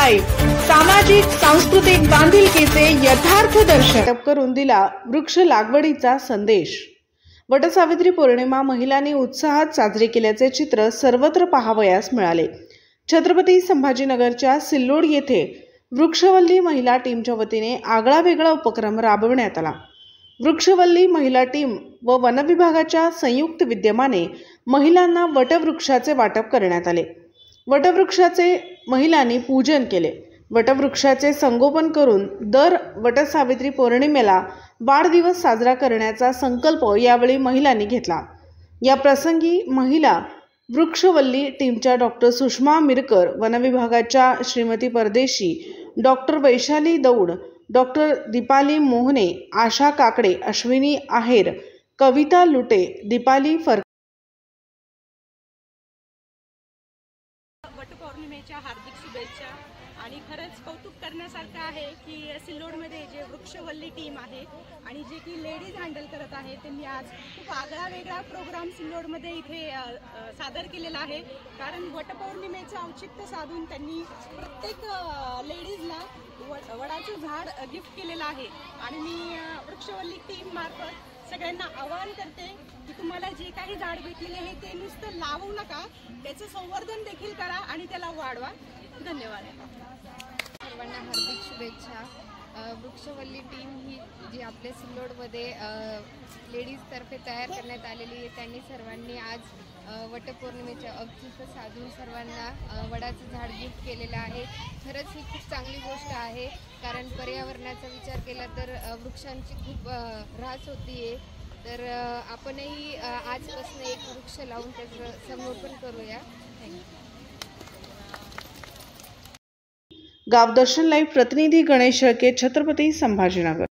Live सामाजिक सांस्कृतिक बांधिलकीचे यथार्थ दर्शन करून दिला वृक्ष लागवडीचा संदेश। वटसावित्री पौर्णिमा महिलांनी उत्साहात साजरी केल्याचे चित्र सर्वत्र पाहावयास मिळाले। छत्रपती संभाजीनगरच्या सिल्लोड येथे वृक्षवल्ली महिला टीमच्या वतीने आगळा वेगळा उपक्रम राबवण्यात आला। वृक्षवल्ली महिला टीम व वन विभागाच्या संयुक्त विद्यमाने महिलांना वटवृक्षाचे वाटप करण्यात आले। वटवृक्षाचे महिलांनी पूजन केले। वटवृक्षाचे संगोपन करून दर वटसावित्री पौर्णिमेला वाढदिवस साजरा करण्याचा संकल्प यावेळी महिलांनी घेतला। या प्रसंगी महिला वृक्षवल्ली टीमच्या डॉक्टर सुषमा मिरकर, वन विभागाच्या श्रीमती परदेशी, डॉक्टर वैशाली दौड, डॉक्टर दीपाली मोहने, आशा काकडे, अश्विनी आहेर, कविता लुटे, दीपाली फर वटपौर्णिमेच्या हार्दिक शुभेच्छा। आणि खरंच कौतुक करण्यासारखं आहे की सिल्लोडमध्ये जे वृक्षवल्ली टीम आहे आणि जे की लेडीज हँडल करत आहे त्यांनी आज खूप आगळा वेगळा प्रोग्राम सिल्लोडमध्ये इथे सादर केलेला आहे। कारण वटपौर्णिमेचं औचित्य साधून त्यांनी प्रत्येक लेडीजला वडाचं झाड गिफ्ट केलेलं आहे। आणि मी वृक्षवल्ली टीम मार्फत सगळ्यांना आवाहन करते की तुम्हाला जे काही झाड भेटलेले आहे ते नुसतं लावू नका, त्याचं संवर्धन देखील करा आणि त्याला वाढवा। धन्यवाद। सर्वांना हार्दिक शुभेच्छा। वृक्षवल्ली टीम ही जी आपल्या सिल्लोडमध्ये लेडीजतर्फे तयार करण्यात आलेली आहे, त्यांनी सर्वांनी आज वटपौर्णिमेचे औचित्य साधून सर्वांना वडाचं झाड गिफ्ट केलेलं आहे। खरंच ही खूप चांगली गोष्ट आहे, कारण पर्यावरणाचा विचार केला तर वृक्षांची खूप ऱ्हास होतीये। तर आपणही आजपासून एक वृक्ष लावून त्याचं संगोपन करूया। थँक्यू। गावदर्शन लाईव्ह प्रतिनिधी गणेश शेळके, छत्रपती संभाजीनगर।